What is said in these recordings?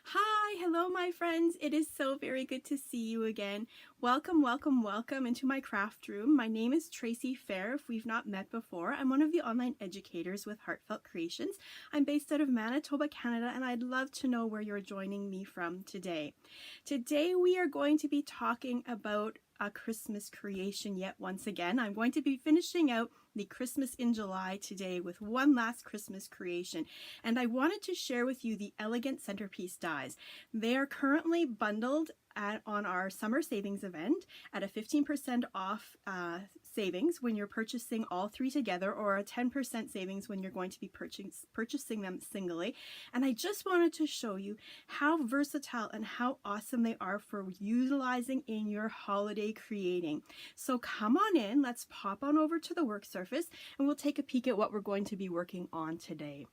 Hi, hello my friends. It is so very good to see you again. Welcome, welcome, welcome into my craft room. My name is Tracy Fair. If we've not met before, I'm one of the online educators with Heartfelt Creations. I'm based out of Manitoba, Canada, and I'd love to know where you're joining me from today. Today we are going to be talking about a Christmas creation yet once again. I'm going to be finishing out the Christmas in July today with one last Christmas creation, and I wanted to share with you the Elegant Centerpiece dies. They are currently bundled on our summer savings event at a 15% off savings when you're purchasing all three together, or a 10% savings when you're going to be purchasing them singly. And I just wanted to show you how versatile and how awesome they are for utilizing in your holiday creating. So come on in, let's pop on over to the work surface and we'll take a peek at what we're going to be working on today.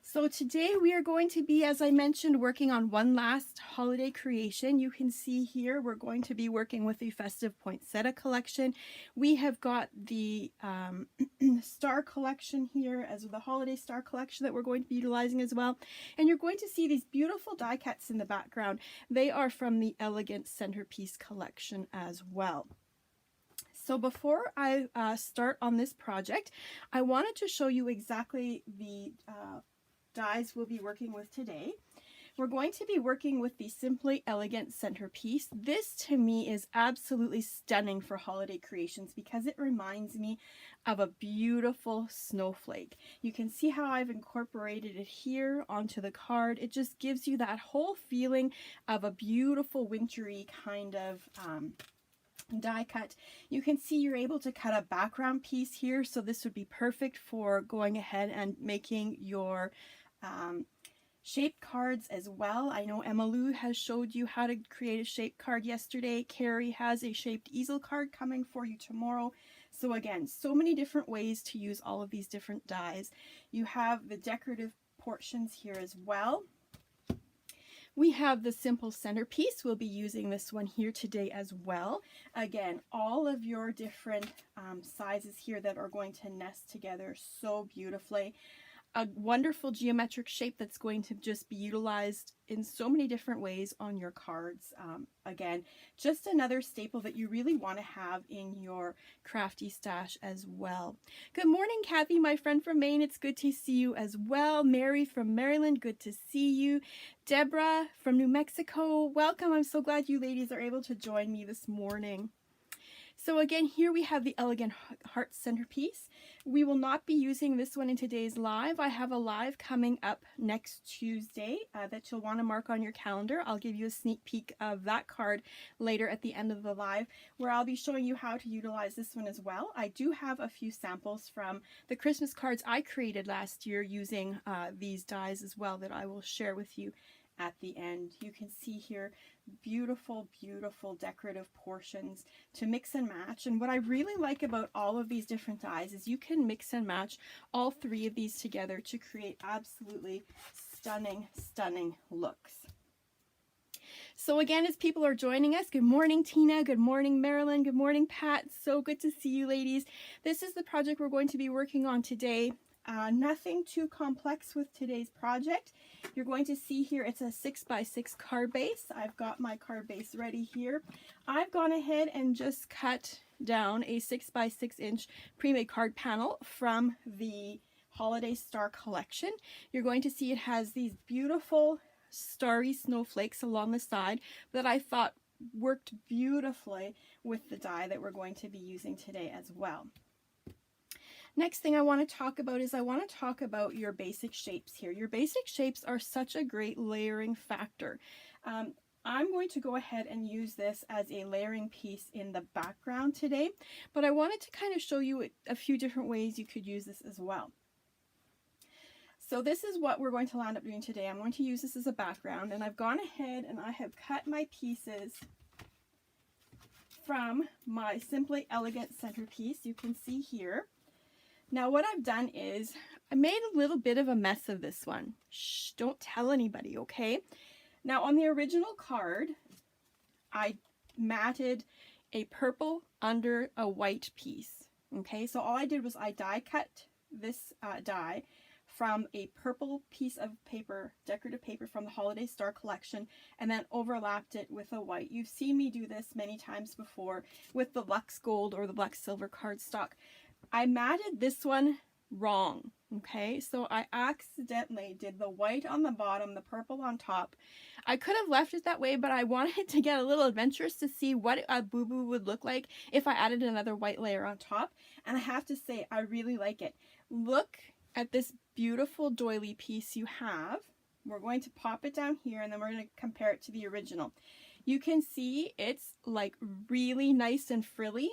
So today we are going to be, as I mentioned, working on one last holiday creation. You can see here we're going to be working with the festive poinsettia collection. We have got the star collection here as the holiday star collection that we're going to be utilizing as well. And you're going to see these beautiful die cuts in the background. They are from the Elegant Centerpiece collection as well. So before I start on this project, I wanted to show you exactly the dies we'll be working with today. We're going to be working with the Simply Elegant Centerpiece. This to me is absolutely stunning for holiday creations because it reminds me of a beautiful snowflake. You can see how I've incorporated it here onto the card. It just gives you that whole feeling of a beautiful wintry kind of die cut. You can see you're able to cut a background piece here, so this would be perfect for going ahead and making your shaped cards as well. I know Emma Lou has showed you how to create a shaped card yesterday. Carrie has a shaped easel card coming for you tomorrow. So again, so many different ways to use all of these different dies. You have the decorative portions here as well. We have the simple centerpiece. We'll be using this one here today as well. Again, all of your different sizes here that are going to nest together so beautifully. A wonderful geometric shape that's going to just be utilized in so many different ways on your cards. Again, just another staple that you really want to have in your crafty stash as well. Good morning, Kathy, my friend from Maine. It's good to see you as well. Mary from Maryland, good to see you. Deborah from New Mexico, welcome. I'm so glad you ladies are able to join me this morning. So again, here we have the Elegant Heart Centerpiece. We will not be using this one in today's live. I have a live coming up next Tuesday that you'll want to mark on your calendar. I'll give you a sneak peek of that card later at the end of the live, where I'll be showing you how to utilize this one as well. I do have a few samples from the Christmas cards I created last year using these dies as well that I will share with you at the end. You can see here beautiful, beautiful decorative portions to mix and match. And what I really like about all of these different dies is you can mix and match all three of these together to create absolutely stunning, stunning looks. So again, as people are joining us, good morning, Tina. Good morning, Marilyn. Good morning, Pat. So good to see you ladies. This is the project we're going to be working on today. Nothing too complex with today's project. You're going to see here it's a 6x6 card base. I've got my card base ready here. I've gone ahead and just cut down a 6x6 inch pre-made card panel from the Holiday Star collection. You're going to see it has these beautiful starry snowflakes along the side that I thought worked beautifully with the die that we're going to be using today as well. Next thing I want to talk about is I want to talk about your basic shapes here. Your basic shapes are such a great layering factor. I'm going to go ahead and use this as a layering piece in the background today, but I wanted to kind of show you a few different ways you could use this as well. So this is what we're going to land up doing today. I'm going to use this as a background, and I've gone ahead and I have cut my pieces from my Simply Elegant Centerpiece. You can see here. Now what I've done is I made a little bit of a mess of this one. Shh, don't tell anybody, okay? Now on the original card, I matted a purple under a white piece, okay? So all I did was I die cut this die from a purple piece of paper, decorative paper from the Holiday Star collection, and then overlapped it with a white. You've seen me do this many times before with the Lux Gold or the Lux Silver cardstock. I matted this one wrong, okay? So I accidentally did the white on the bottom, the purple on top. I could have left it that way, but I wanted to get a little adventurous to see what a boo-boo would look like if I added another white layer on top. And I have to say, I really like it. Look at this beautiful doily piece you have. We're going to pop it down here, and then we're going to compare it to the original. You can see it's like really nice and frilly,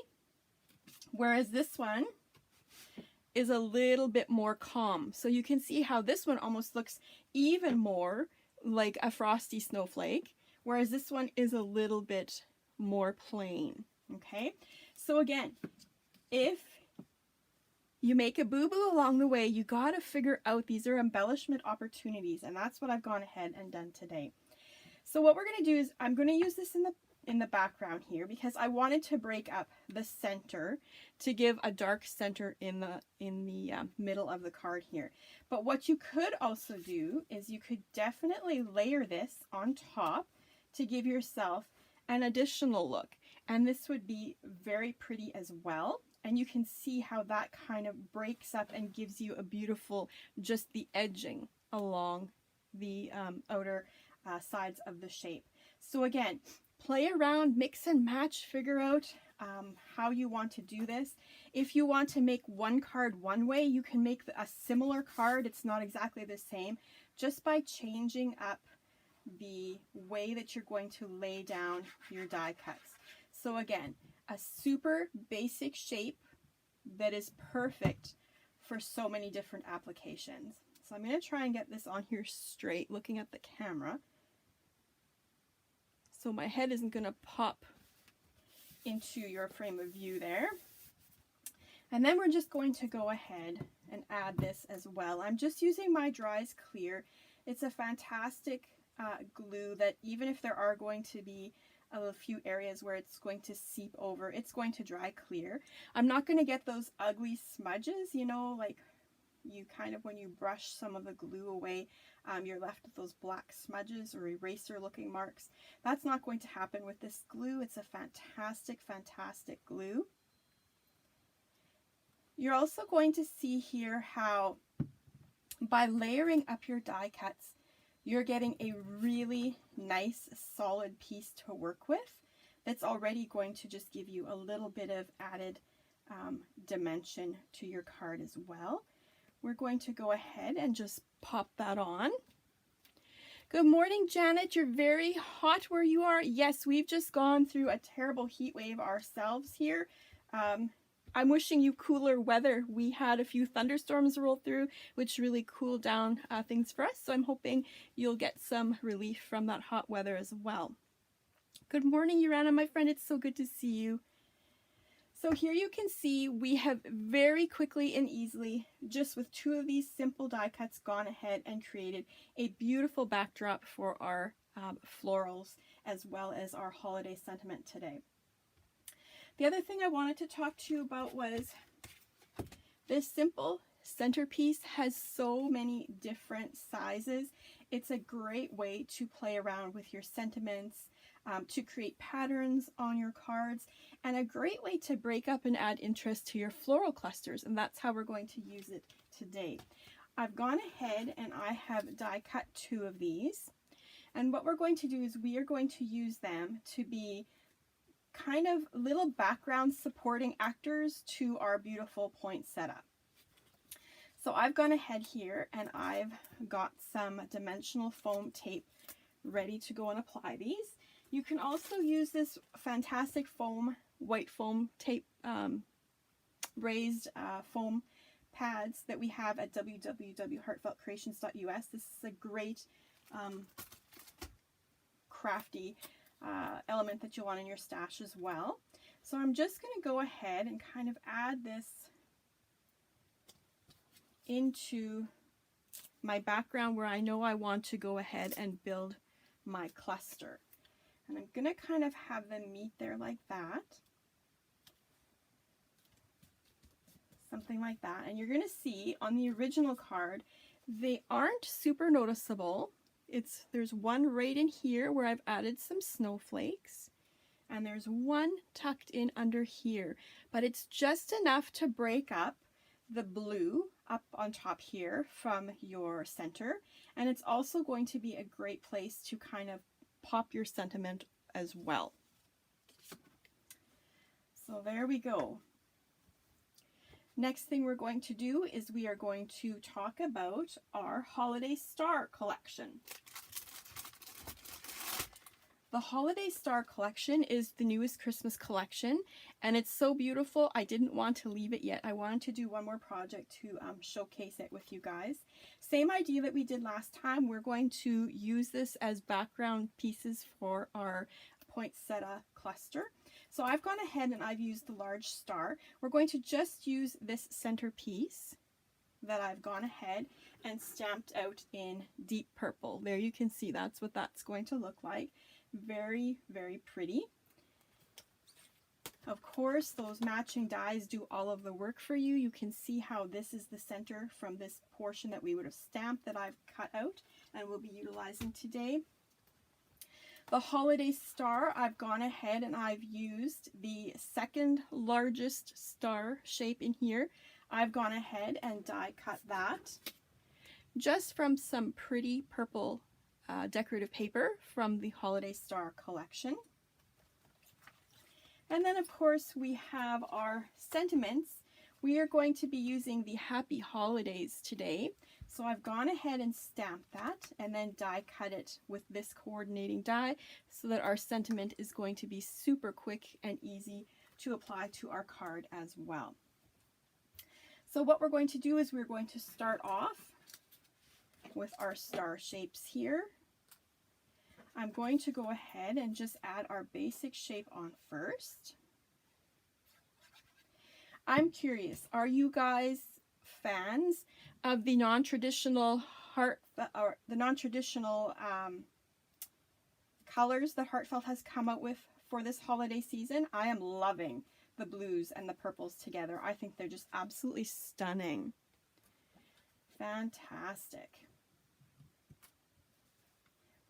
whereas this one is a little bit more calm. So you can see how this one almost looks even more like a frosty snowflake, whereas this one is a little bit more plain. Okay, so again, if you make a boo-boo along the way, you got to figure out these are embellishment opportunities, and that's what I've gone ahead and done today. So what we're going to do is I'm going to use this in the background here because I wanted to break up the center to give a dark center in the middle of the card here. But what you could also do is you could definitely layer this on top to give yourself an additional look, and this would be very pretty as well. And you can see how that kind of breaks up and gives you a beautiful, just the edging along the outer sides of the shape. So again, play around, mix and match, figure out how you want to do this. If you want to make one card one way, you can make a similar card. It's not exactly the same, just by changing up the way that you're going to lay down your die cuts. So again, a super basic shape that is perfect for so many different applications. So I'm going to try and get this on here straight, looking at the camera, so my head isn't going to pop into your frame of view there. And then we're just going to go ahead and add this as well. I'm just using my Dries Clear. It's a fantastic glue that even if there are going to be a few areas where it's going to seep over, it's going to dry clear. I'm not going to get those ugly smudges, you know, like you kind of, when you brush some of the glue away, you're left with those black smudges or eraser looking marks. That's not going to happen with this glue. It's a fantastic, fantastic glue. You're also going to see here how by layering up your die cuts, you're getting a really nice solid piece to work with that's already going to just give you a little bit of added dimension to your card as well. We're going to go ahead and just pop that on. Good morning, Janet. You're very hot where you are. Yes, we've just gone through a terrible heat wave ourselves here. I'm wishing you cooler weather. We had a few thunderstorms roll through, which really cooled down things for us. So I'm hoping you'll get some relief from that hot weather as well. Good morning, Urana, my friend. It's so good to see you. So here you can see we have very quickly and easily, just with two of these simple die cuts, gone ahead and created a beautiful backdrop for our florals as well as our holiday sentiment today. The other thing I wanted to talk to you about was this simple centerpiece has so many different sizes. It's a great way to play around with your sentiments, to create patterns on your cards, and a great way to break up and add interest to your floral clusters, and that's how we're going to use it today. I've gone ahead and I have die cut two of these, and what we're going to do is we are going to use them to be kind of little background supporting actors to our beautiful poinsettia. So I've gone ahead here and I've got some dimensional foam tape ready to go and apply these. You can also use this fantastic foam, white foam tape, raised foam pads that we have at www.heartfeltcreations.us. This is a great crafty element that you want in your stash as well. So I'm just going to go ahead and kind of add this into my background where I know I want to go ahead and build my cluster. And I'm going to kind of have them meet there like that. Something like that. And you're going to see on the original card, They aren't super noticeable. There's one right in here where I've added some snowflakes, and there's one tucked in under here, but it's just enough to break up the blue up on top here from your center, and it's also going to be a great place to kind of pop your sentiment as well. So there we go. Next thing we're going to do is we are going to talk about our Holiday Star collection. The Holiday Star collection is the newest Christmas collection, and it's so beautiful. I didn't want to leave it yet. I wanted to do one more project to showcase it with you guys. Same idea that we did last time. We're going to use this as background pieces for our poinsettia cluster. So I've gone ahead and I've used the large star. We're going to just use this center piece that I've gone ahead and stamped out in deep purple. There you can see that's what that's going to look like. Very, very pretty. Of course, those matching dies do all of the work for you. You can see how this is the center from this portion that we would have stamped that I've cut out and will be utilizing today. The Holiday Star, I've gone ahead and I've used the second largest star shape in here. I've gone ahead and die cut that just from some pretty purple decorative paper from the Holiday Star collection. And then of course we have our sentiments. We are going to be using the Happy Holidays today. So I've gone ahead and stamped that and then die cut it with this coordinating die so that our sentiment is going to be super quick and easy to apply to our card as well. So what we're going to do is we're going to start off with our star shapes here. I'm going to go ahead and just add our basic shape on first. I'm curious, are you guys fans of the non-traditional colors that Heartfelt has come out with for this holiday season? I am loving the blues and the purples together. I think they're just absolutely stunning. Fantastic.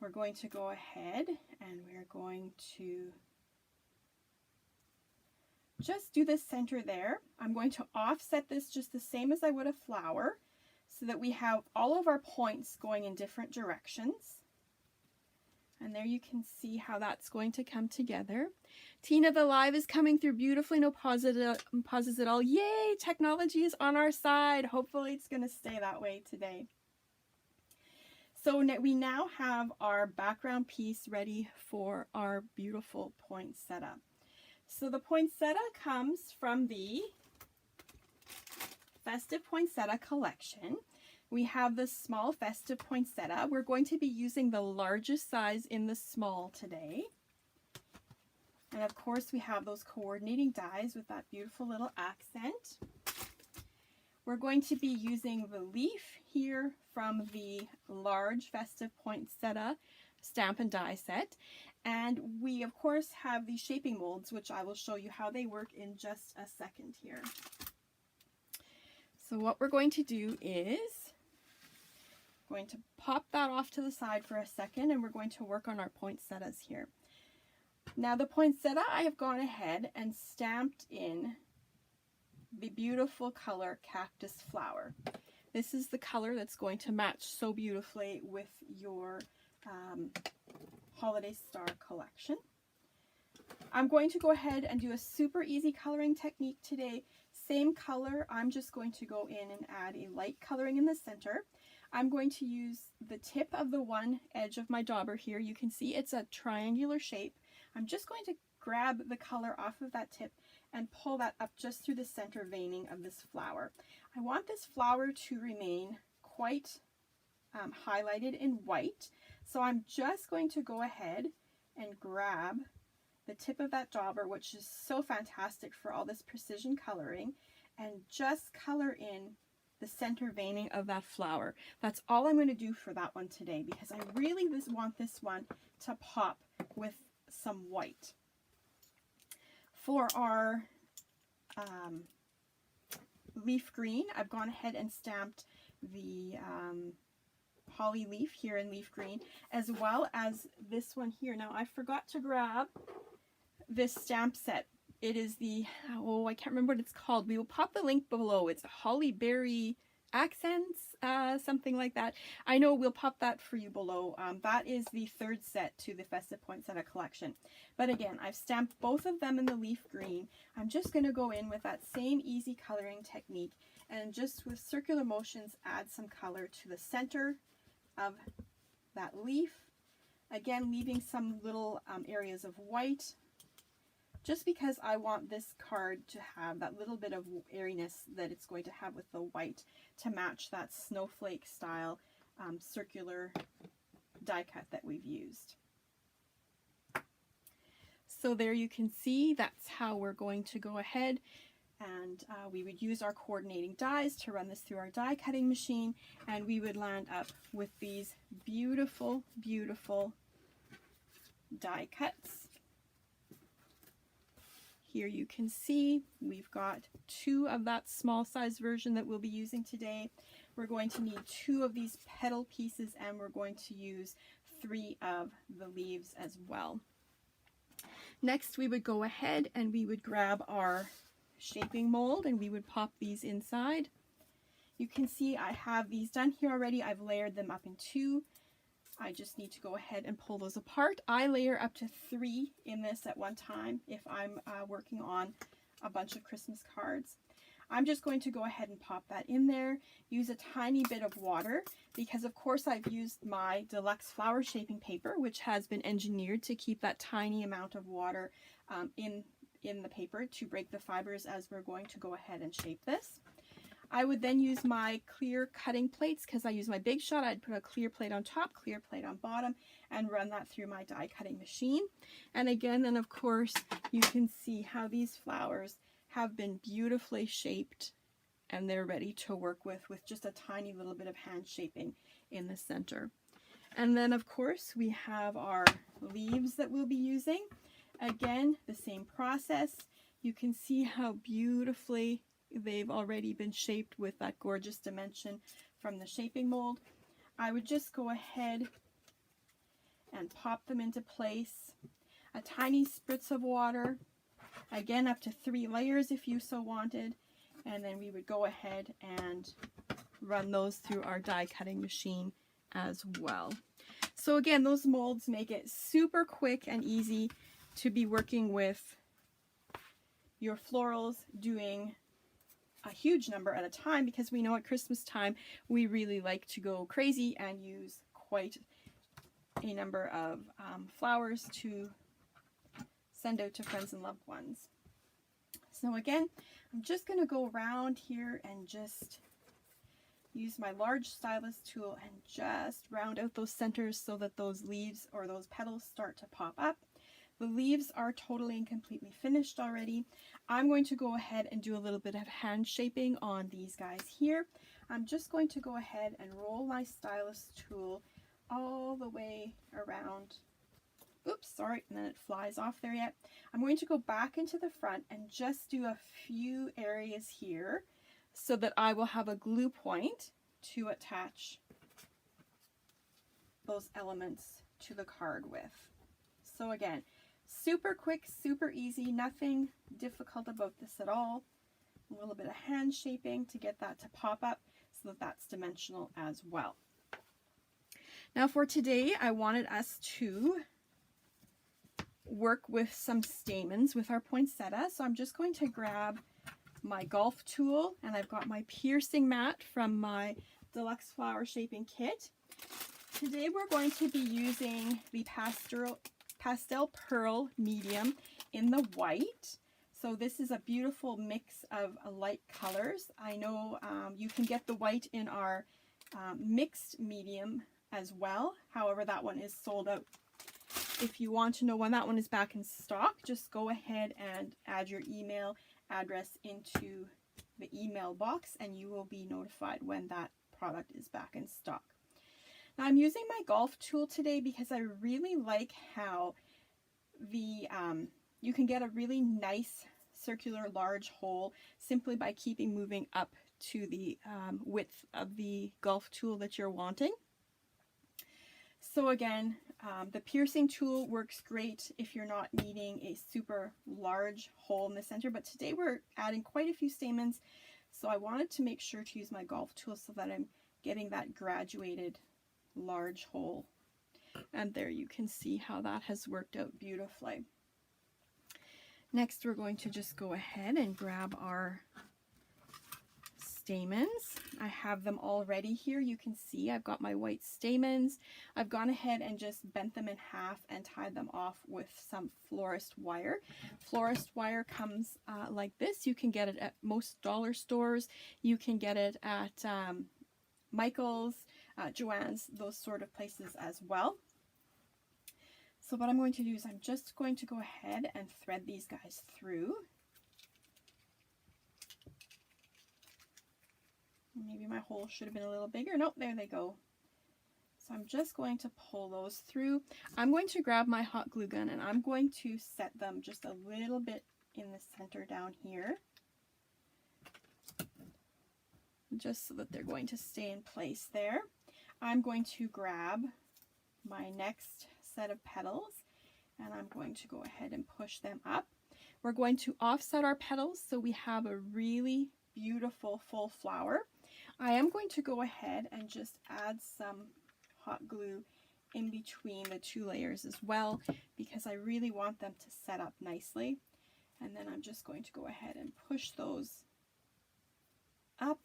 We're going to go ahead and we're going to just do the center there. I'm going to offset this just the same as I would a flower so that we have all of our points going in different directions. And there you can see how that's going to come together. Tina the Live is coming through beautifully. No pauses at all. Yay! Technology is on our side. Hopefully it's going to stay that way today. So we now have our background piece ready for our beautiful poinsettia. So the poinsettia comes from the Festive Poinsettia collection. We have the small festive poinsettia. We're going to be using the largest size in the small today. And of course we have those coordinating dies with that beautiful little accent. We're going to be using the leaf here from the large festive poinsettia stamp and die set. And we of course have the shaping molds, which I will show you how they work in just a second here. So what we're going to do is going to pop that off to the side for a second, and we're going to work on our poinsettias here. Now the poinsettia, I have gone ahead and stamped in the beautiful color Cactus Flower. This is the color that's going to match so beautifully with your Holiday Star collection. I'm going to go ahead and do a super easy coloring technique today. Same color, I'm just going to go in and add a light coloring in the center. I'm going to use the tip of the one edge of my dauber here. You can see it's a triangular shape. I'm just going to grab the color off of that tip and pull that up just through the center veining of this flower. I want this flower to remain quite highlighted in white, so I'm just going to go ahead and grab the tip of that dauber, which is so fantastic for all this precision coloring, and just color in the center veining of that flower. That's all I'm going to do for that one today, because I really want this one to pop with some white. For our leaf green, I've gone ahead and stamped the holly leaf here in leaf green, as well as this one here. Now I forgot to grab this stamp set. It is the, oh, I can't remember what it's called. We will pop the link below. It's Holly Berry Accents, something like that. I know we'll pop that for you below. That is the third set to the Festive Poinsettia collection. But again, I've stamped both of them in the leaf green. I'm just going to go in with that same easy coloring technique and just with circular motions add some color to the center of that leaf. Again, leaving some little areas of white, just because I want this card to have that little bit of airiness that it's going to have with the white to match that snowflake style circular die cut that we've used. So there you can see that's how we're going to go ahead, and we would use our coordinating dies to run this through our die cutting machine, and we would land up with these beautiful, beautiful die cuts. Here you can see we've got 2 of that small size version that we'll be using today. We're going to need 2 of these petal pieces, and we're going to use 3 of the leaves as well. Next, we would go ahead and we would grab our shaping mold and we would pop these inside. You can see I have these done here already. I've layered them up in 2. I just need to go ahead and pull those apart. I layer up to 3 in this at one time if I'm working on a bunch of Christmas cards. I'm just going to go ahead and pop that in there, use a tiny bit of water, because of course I've used my deluxe flower shaping paper, which has been engineered to keep that tiny amount of water in the paper to break the fibers as we're going to go ahead and shape this. I would then use my clear cutting plates, because I use my Big Shot. I'd put a clear plate on top, clear plate on bottom, and run that through my die cutting machine. And again, then of course, you can see how these flowers have been beautifully shaped, and they're ready to work with just a tiny little bit of hand shaping in the center. And then of course, we have our leaves that we'll be using. Again, the same process. You can see how beautifully they've already been shaped with that gorgeous dimension from the shaping mold. I would just go ahead and pop them into place. A tiny spritz of water, again up to 3 layers if you so wanted, and then we would go ahead and run those through our die cutting machine as well. So again, those molds make it super quick and easy to be working with your florals, doing a huge number at a time, because we know at Christmas time we really like to go crazy and use quite a number of flowers to send out to friends and loved ones. So again, I'm just going to go around here and just use my large stylus tool and just round out those centers so that those leaves or those petals start to pop up. The leaves are totally and completely finished already. I'm going to go ahead and do a little bit of hand shaping on these guys here. I'm just going to go ahead and roll my stylus tool all the way around. Oops, sorry, and then it flies off there yet. I'm going to go back into the front and just do a few areas here so that I will have a glue point to attach those elements to the card with. So again, super quick, super easy, nothing difficult about this at all. A little bit of hand shaping to get that to pop up so that that's dimensional as well. Now for today, I wanted us to work with some stamens with our poinsettia. So I'm just going to grab my golf tool, and I've got my piercing mat from my deluxe flower shaping kit. Today we're going to be using the pastel pearl medium in the white. So this is a beautiful mix of light colors. I know you can get the white in our mixed medium as well. However, that one is sold out. If you want to know when that one is back in stock, just go ahead and add your email address into the email box and you will be notified when that product is back in stock. Now I'm using my golf tool today because I really like how you can get a really nice circular large hole simply by keeping moving up to the width of the golf tool that you're wanting. So again, the piercing tool works great if you're not needing a super large hole in the center, but today we're adding quite a few stamens, so I wanted to make sure to use my golf tool so that I'm getting that graduated large hole. And there you can see how that has worked out beautifully. Next, we're going to just go ahead and grab our stamens. I have them all ready here. You can see I've got my white stamens. I've gone ahead and just bent them in half and tied them off with some florist wire. Florist wire comes like this. You can get it at most dollar stores. You can get it at Michael's, Joann's, those sort of places as well. So what I'm going to do is I'm just going to go ahead and thread these guys through. Maybe my hole should have been a little bigger. Nope, there they go. So I'm just going to pull those through. I'm going to grab my hot glue gun and I'm going to set them just a little bit in the center down here, just so that they're going to stay in place there. I'm going to grab my next set of petals and I'm going to go ahead and push them up. We're going to offset our petals so we have a really beautiful full flower. I am going to go ahead and just add some hot glue in between the two layers as well, because I really want them to set up nicely. And then I'm just going to go ahead and push those up.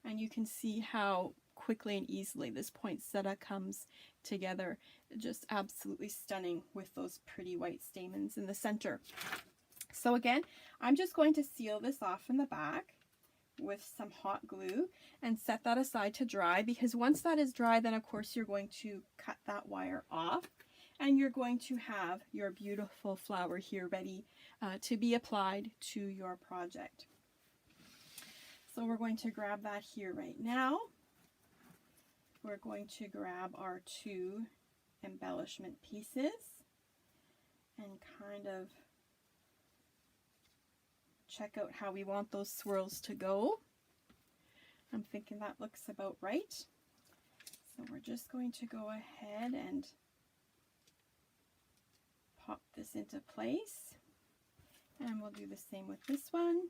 And you can see how quickly and easily this poinsettia comes together. Just absolutely stunning with those pretty white stamens in the center. So again, I'm just going to seal this off in the back with some hot glue and set that aside to dry, because once that is dry, then of course you're going to cut that wire off and you're going to have your beautiful flower here ready to be applied to your project. So we're going to grab that here right now. We're going to grab our two embellishment pieces and kind of check out how we want those swirls to go. I'm thinking that looks about right. So we're just going to go ahead and pop this into place. And we'll do the same with this one.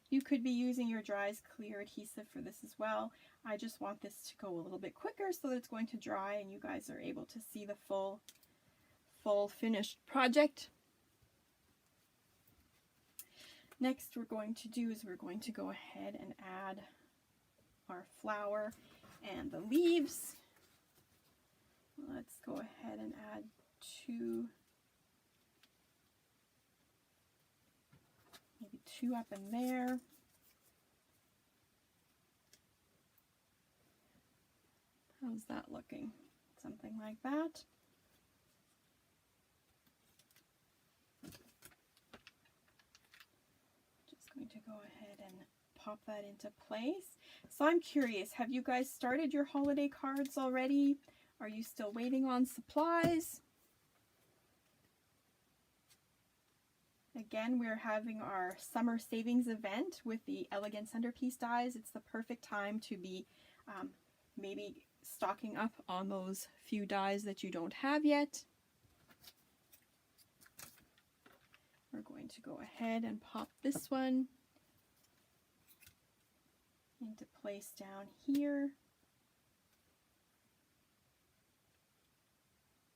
You could be using your Dry's Clear adhesive for this as well. I just want this to go a little bit quicker so that it's going to dry and you guys are able to see the full finished project. Next we're going to do is we're going to go ahead and add our flower and the leaves. Let's go ahead and add maybe two up in there. How's that looking? Something like that. Going to go ahead and pop that into place. So I'm curious, have you guys started your holiday cards already? Are you still waiting on supplies? Again, we're having our summer savings event with the Elegant Centerpiece dies. It's the perfect time to be maybe stocking up on those few dies that you don't have yet. We're going to go ahead and pop this one into place down here.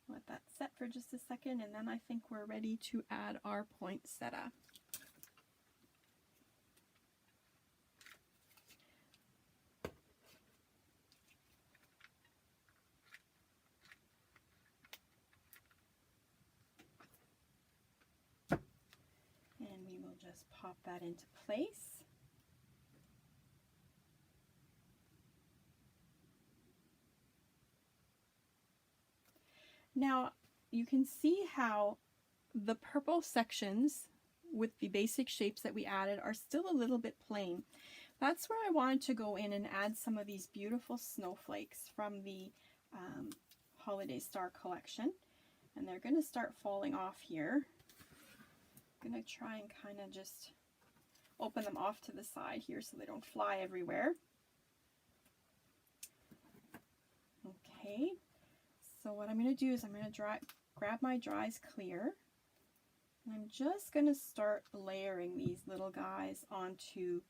Let that set for just a second, and then I think we're ready to add our poinsettia. And we will just pop that into place. Now you can see how the purple sections with the basic shapes that we added are still a little bit plain. That's where I wanted to go in and add some of these beautiful snowflakes from the Holiday Star collection. And they're going to start falling off here. I'm going to try and kind of just open them off to the side here so they don't fly everywhere. Okay, so what I'm going to do is I'm going to grab my dries clear, and I'm just going to start layering these little guys onto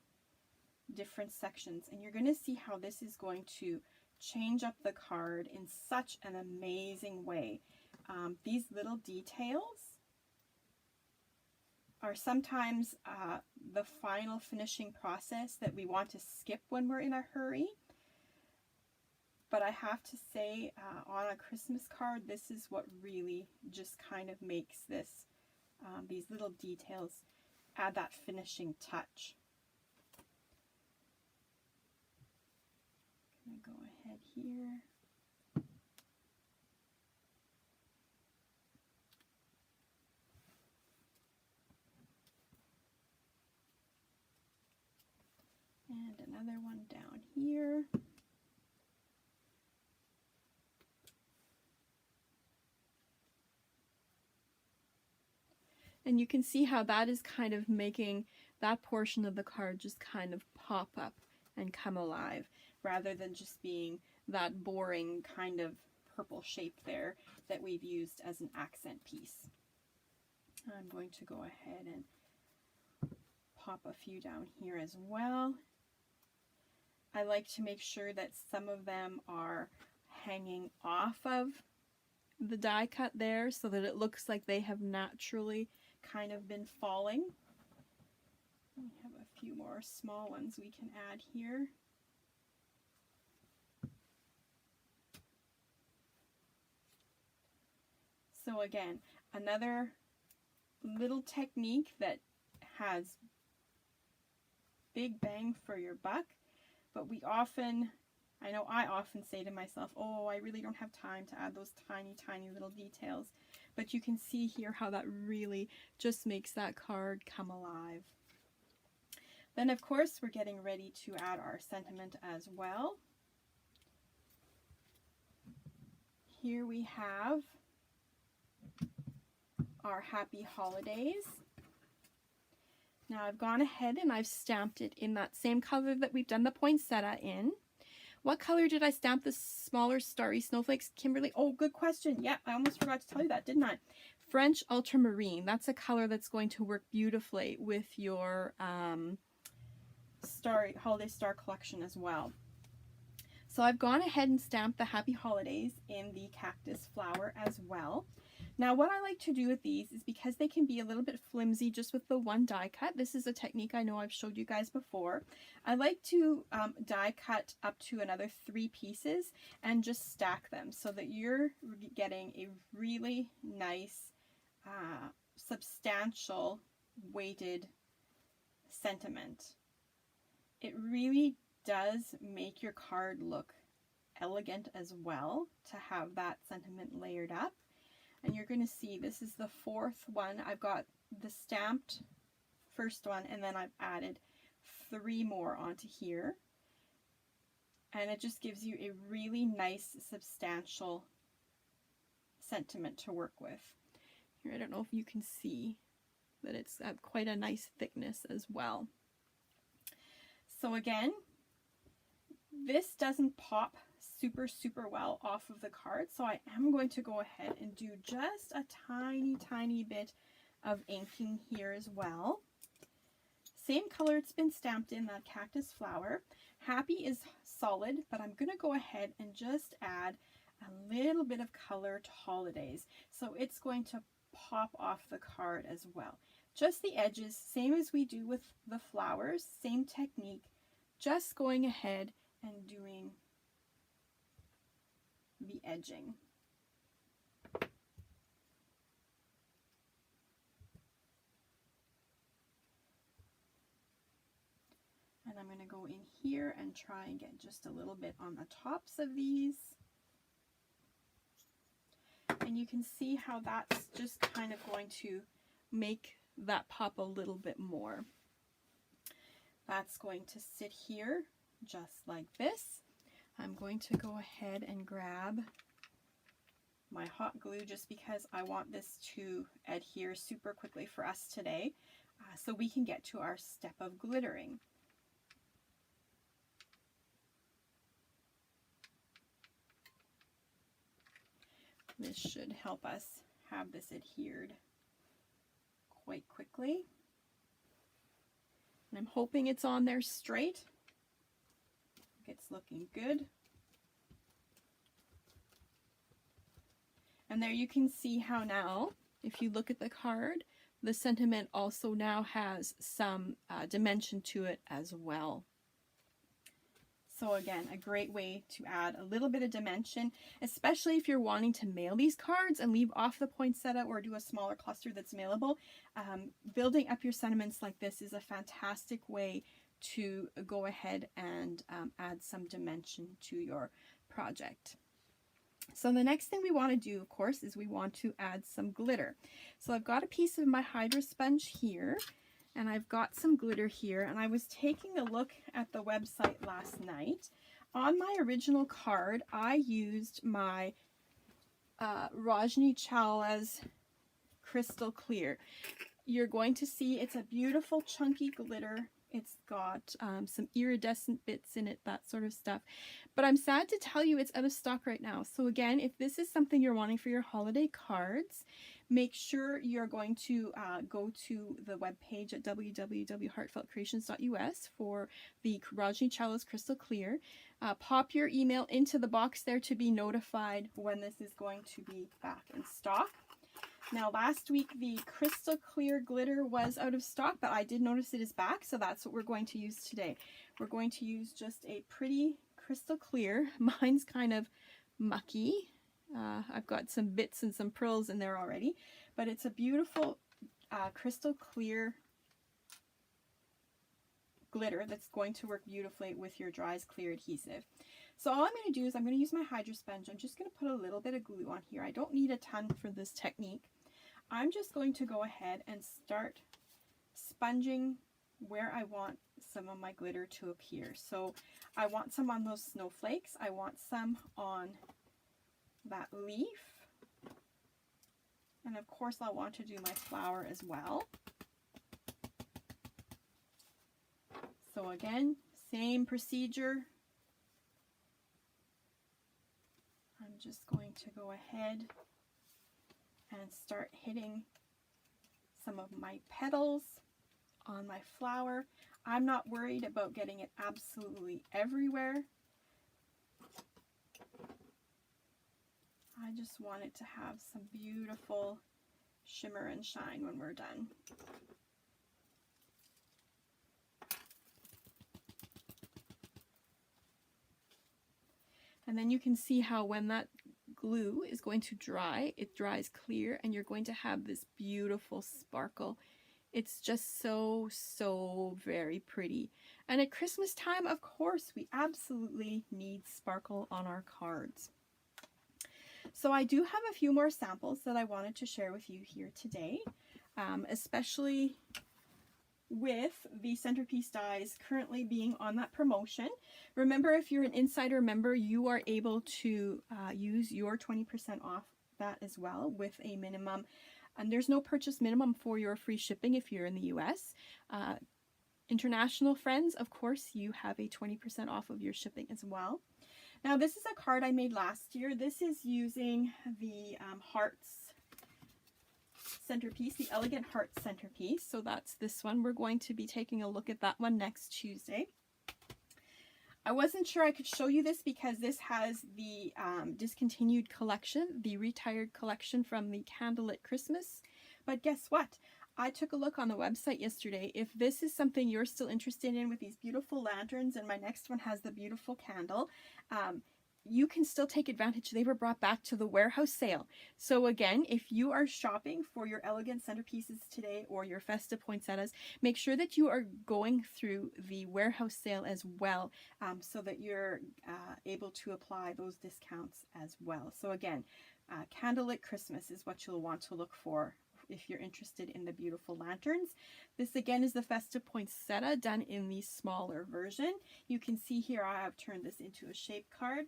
different sections, and you're going to see how this is going to change up the card in such an amazing way. These little details are sometimes the final finishing process that we want to skip when we're in a hurry. But I have to say, on a Christmas card, this is what really just kind of makes this, these little details add that finishing touch. I'm going to go ahead here. And another one down here. And you can see how that is kind of making that portion of the card just kind of pop up and come alive, rather than just being that boring kind of purple shape there that we've used as an accent piece. I'm going to go ahead and pop a few down here as well. I like to make sure that some of them are hanging off of the die cut there so that it looks like they have naturally kind of been falling. We have a few more small ones we can add here. So again, another little technique that has big bang for your buck, but we often, I know I often say to myself, oh, I really don't have time to add those tiny, tiny little details. But you can see here how that really just makes that card come alive. Then of course we're getting ready to add our sentiment as well. Here we have our Happy Holidays. Now I've gone ahead and I've stamped it in that same color that we've done the poinsettia in. What color did I stamp the smaller starry snowflakes, Kimberly? Oh, good question. Yeah, I almost forgot to tell you that, didn't I? French ultramarine. That's a color that's going to work beautifully with your holiday star collection as well. So I've gone ahead and stamped the Happy Holidays in the cactus flower as well. Now what I like to do with these is, because they can be a little bit flimsy just with the one die cut, this is a technique I know I've showed you guys before. I like to die cut up to another 3 pieces and just stack them so that you're getting a really nice, substantial weighted sentiment. It really does make your card look elegant as well to have that sentiment layered up. And you're going to see this is the 4th one. I've got the stamped first one, and then I've added 3 more onto here. And it just gives you a really nice, substantial sentiment to work with. Here, I don't know if you can see that it's at quite a nice thickness as well. So again, this doesn't pop super well off of the card, so I am going to go ahead and do just a tiny bit of inking here as well. Same color it's been stamped in, that cactus flower. Happy is solid, but I'm going to go ahead and just add a little bit of color to Holidays, so it's going to pop off the card as well. Just the edges, same as we do with the flowers, same technique, just going ahead and doing the edging. And I'm going to go in here and try and get just a little bit on the tops of these. And you can see how that's just kind of going to make that pop a little bit more. That's going to sit here just like this. I'm going to go ahead and grab my hot glue just because I want this to adhere super quickly for us today, so we can get to our step of glittering. This should help us have this adhered quite quickly. And I'm hoping it's on there straight. It's looking good. And there you can see how now, if you look at the card, the sentiment also now has some dimension to it as well. So again, a great way to add a little bit of dimension, especially if you're wanting to mail these cards and leave off the poinsettia or do a smaller cluster that's mailable. Building up your sentiments like this is a fantastic way to go ahead and add some dimension to your project. So the next thing we want to do, of course, is we want to add some glitter. So I've got a piece of my Hydro Sponge here, and I've got some glitter here, and I was taking a look at the website last night. On my original card, I used my Rajni Chawla's Crystal Clear. You're going to see it's a beautiful chunky glitter. It's got some iridescent bits in it, that sort of stuff. But I'm sad to tell you it's out of stock right now. So again, if this is something you're wanting for your holiday cards, make sure you're going to go to the webpage at www.heartfeltcreations.us for the Rajni Chawla's Crystal Clear. Pop your email into the box there to be notified when this is going to be back in stock. Now last week the Crystal Clear glitter was out of stock, but I did notice it is back, so that's what we're going to use today. We're going to use just a pretty crystal clear. Mine's kind of mucky. I've got some bits and some pearls in there already, but it's a beautiful crystal clear glitter that's going to work beautifully with your Dries Clear adhesive. So all I'm going to do is I'm going to use my Hydro Sponge. I'm just going to put a little bit of glue on here. I don't need a ton for this technique. I'm just going to go ahead and start sponging where I want some of my glitter to appear. So I want some on those snowflakes. I want some on that leaf. And of course I'll want to do my flower as well. So again, same procedure. I'm just going to go ahead and start hitting some of my petals on my flower. I'm not worried about getting it absolutely everywhere. I just want it to have some beautiful shimmer and shine when we're done. And then you can see how when that glue is going to dry, it dries clear and you're going to have this beautiful sparkle. It's just so, so very pretty. And at Christmas time, of course, we absolutely need sparkle on our cards. So I do have a few more samples that I wanted to share with you here today, especially with the centerpiece dies currently being on that promotion. Remember, if you're an insider member, you are able to use your 20% off that as well with a minimum. And there's no purchase minimum for your free shipping if you're in the US. International friends, of course, you have a 20% off of your shipping as well. Now, this is a card I made last year. This is using the Hearts centerpiece, the Elegant Heart centerpiece. So that's this one. We're going to be taking a look at that one next Tuesday. I wasn't sure I could show you this because this has the discontinued collection, the retired collection from the Candlelit Christmas. But guess what? I took a look on the website yesterday. If this is something you're still interested in with these beautiful lanterns, and my next one has the beautiful candle, you can still take advantage. They were brought back to the warehouse sale. So again, if you are shopping for your elegant centerpieces today or your festive poinsettias, make sure that you are going through the warehouse sale as well, so that you're able to apply those discounts as well. So again, Candlelit Christmas is what you'll want to look for if you're interested in the beautiful lanterns. This again is the festive poinsettia done in the smaller version. You can see here I have turned this into a shape card.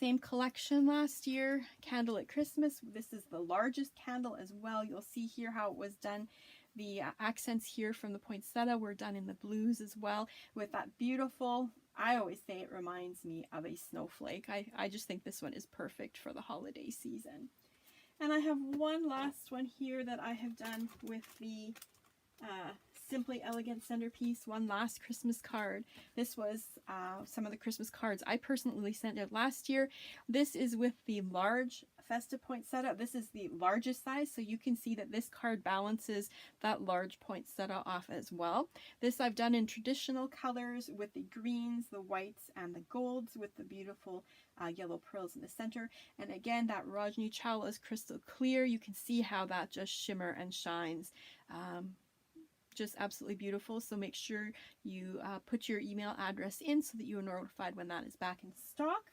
Same collection last year, Candlelit Christmas. This is the largest candle as well. You'll see here how it was done. The accents here from the poinsettia were done in the blues as well, with that beautiful, I always say it reminds me of a snowflake. I just think this one is perfect for the holiday season. And I have one last one here that I have done with the Simply Elegant centerpiece, one last Christmas card. This was some of the Christmas cards I personally sent out last year. This is with the large festive poinsettia. This is the largest size, so you can see that this card balances that large poinsettia off as well. This I've done in traditional colors with the greens, the whites, and the golds with the beautiful yellow pearls in the center. And again, that Rajni Chawla is crystal clear. You can see how that just shimmer and shines. Just absolutely beautiful. So make sure you put your email address in so that you are notified when that is back in stock.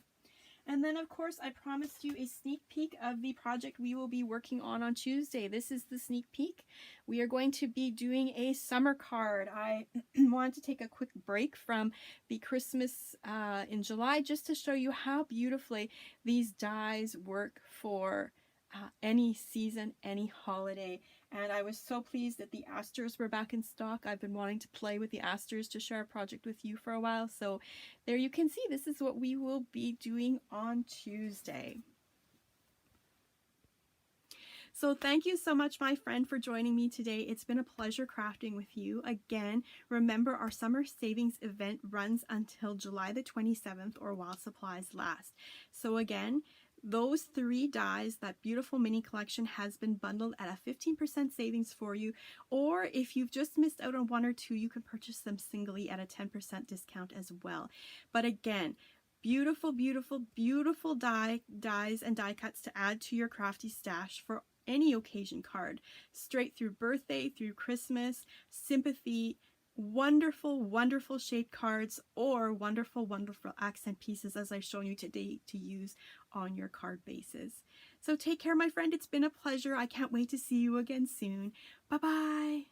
And then of course I promised you a sneak peek of the project we will be working on Tuesday. This is the sneak peek. We are going to be doing a summer card. I wanted to take a quick break from the Christmas in July just to show you how beautifully these dies work for any season, any holiday. And I was so pleased that the asters were back in stock. I've been wanting to play with the asters to share a project with you for a while. So there you can see this is what we will be doing on Tuesday. So thank you so much, my friend, for joining me today. It's been a pleasure crafting with you. Again, remember our summer savings event runs until July the 27th or while supplies last. So again, those 3 dies, that beautiful mini collection has been bundled at a 15% savings for you. Or if you've just missed out on 1 or 2, you can purchase them singly at a 10% discount as well. But again, beautiful, beautiful, beautiful dies and die cuts to add to your crafty stash for any occasion card, straight through birthday, through Christmas, sympathy, wonderful, wonderful shaped cards, or wonderful, wonderful accent pieces as I've shown you today to use on your card bases. So take care, my friend. It's been a pleasure. I can't wait to see you again soon. Bye-bye.